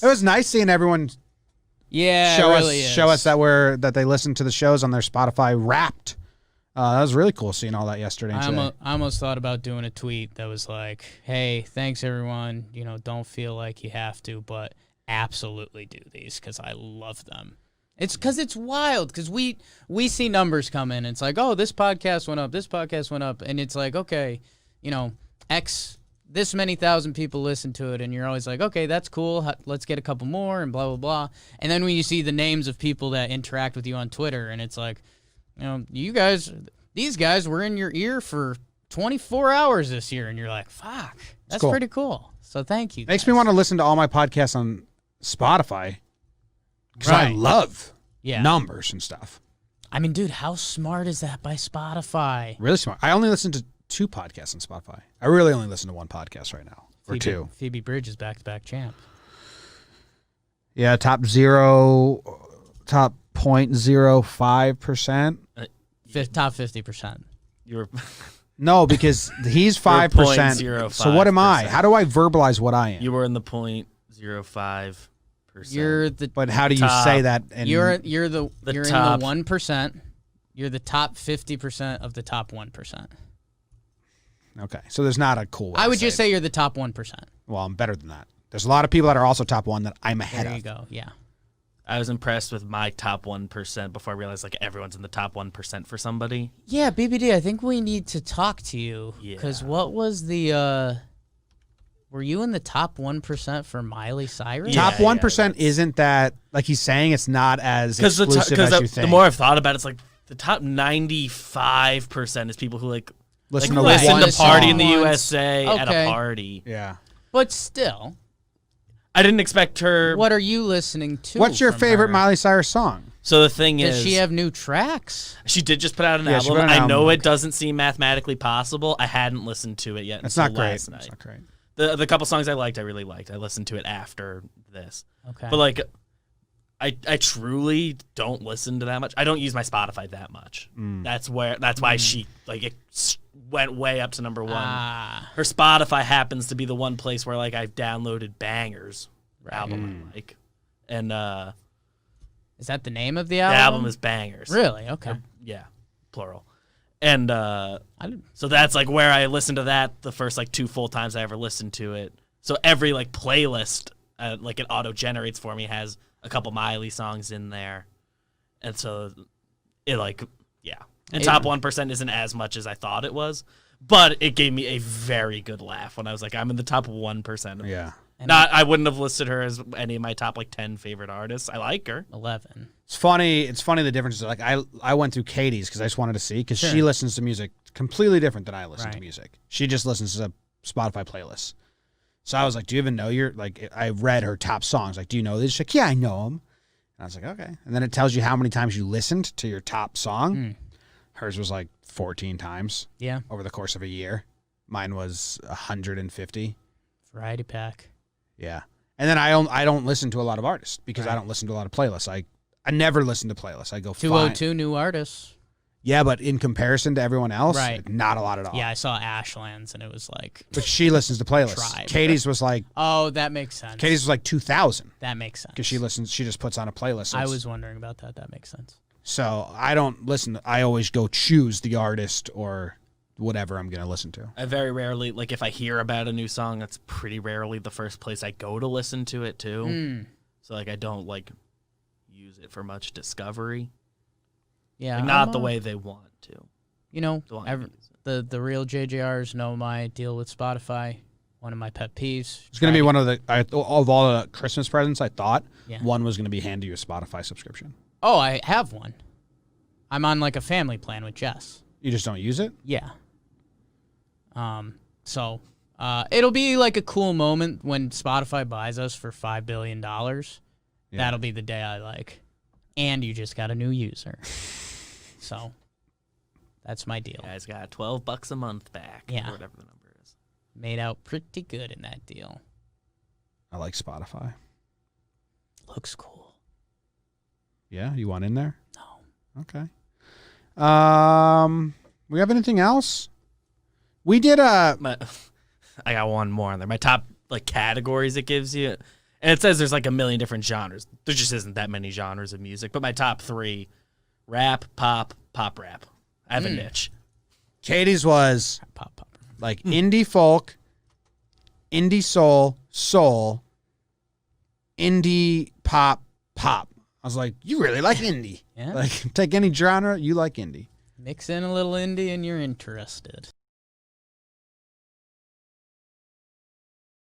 It was nice seeing everyone show us that they listen to the shows on their Spotify Wrapped. That was really cool seeing all that yesterday. I almost thought about doing a tweet that was like, "Hey, thanks everyone. Don't feel like you have to, but absolutely do these because I love them." It's because it's wild because we see numbers come in. And it's like, oh, this podcast went up, and it's like, okay, X this many thousand people listen to it, and you're always like, okay, that's cool. Let's get a couple more, and blah blah blah. And then when you see the names of people that interact with you on Twitter, and it's like, these guys were in your ear for 24 hours this year, and you're like, fuck, that's cool. Pretty cool. So thank you. Makes me want to listen to all my podcasts on Spotify because I love numbers and stuff. I mean, dude, how smart is that by Spotify? Really smart. I only listen to 2 podcasts on Spotify. I really only listen to 1 podcast right now. Or 2. Phoebe Bridge is back-to-back champ. Yeah, top 0.05%. Top 50%. No, because he's 5%. So what am I? How do I verbalize what I am? You were in the 0.05%. But how do you say that? You're in the 1%. You're the top 50% of the top 1%. Okay, so there's not a cool way I would just say you're the top 1%. Well, I'm better than that. There's a lot of people that are also top 1 that I'm ahead of. There you go, yeah. I was impressed with my top 1% before I realized everyone's in the top 1% for somebody. Yeah, BBD, I think we need to talk to you. Because what was the... were you in the top 1% for Miley Cyrus? Top 1% isn't that... Like he's saying, it's not as exclusive as you think. The more I've thought about it, it's like the top 95% is people who listen to Party in the USA at a party. Yeah. But still... I didn't expect her... What are you listening to? What's your favorite Miley Cyrus song? So the thing is... Does she have new tracks? She did just put out an album. I know it doesn't seem mathematically possible. I hadn't listened to it yet until last night. It's not great. The couple songs I liked, I really liked. I listened to it after this. Okay. But I truly don't listen to that much. I don't use my Spotify that much. That's why she it went way up to number 1. Her Spotify happens to be the one place where I've downloaded Bangers album I like. And is that the name of the album? The album is Bangers. Really? Okay. Yeah, plural. And so that's where I listened to that the first 2 full times I ever listened to it. So every playlist it auto generates for me has a couple Miley songs in there. And so it And top 1% isn't as much as I thought it was, but it gave me a very good laugh when I was I'm in the top 1%. Yeah. I wouldn't have listed her as any of my top 10 favorite artists. I like her. 11. It's funny the differences. I went through Katie's because I just wanted to see because she listens to music completely different than I listen to music. She just listens to Spotify playlists. So I was like, do you even know I read her top songs. Do you know these? She's like, yeah, I know them. And I was like, okay. And then it tells you how many times you listened to your top song. Hers was 14 times. Yeah. Over the course of a year. Mine was 150. Variety pack. Yeah. And then I don't listen to a lot of artists because I don't listen to a lot of playlists. I never listen to playlists. I go 202 new artists. Yeah, but in comparison to everyone else, not a lot at all. Yeah, I saw Ashlands and it was But she listens to playlists. Tribe. Katie's was oh, that makes sense. Katie's was 2,000. That makes sense. Because she just puts on a playlist. I was wondering about that. That makes sense. So I don't listen. I always go choose the artist or whatever I'm going to listen to. I very rarely, if I hear about a new song, that's pretty rarely the first place I go to listen to it too. So I don't use it for much discovery. Yeah, not the way they want to. The real JJRs know my deal with Spotify. One of my pet peeves. It's going to be one of of all the Christmas presents. I thought one was going to be hand you a Spotify subscription. Oh, I have one. I'm on a family plan with Jess. You just don't use it? Yeah. So it'll be a cool moment when Spotify buys us for $5 billion. Yeah. That'll be the day I and you just got a new user. So that's my deal. You guys got $12 a month back. Yeah. Or whatever the number is. Made out pretty good in that deal. I like Spotify. Looks cool. Yeah? You want in there? No. Okay. We have anything else? We did I got one more on there. My top categories it gives you. And it says there's like a million different genres. There just isn't that many genres of music. But my top 3, rap, pop rap. I have a niche. Katie's was Pop. like indie folk, indie soul, indie pop. I was like, you really like indie. Yeah. Like, take any genre, you like indie. Mix in a little indie and you're interested.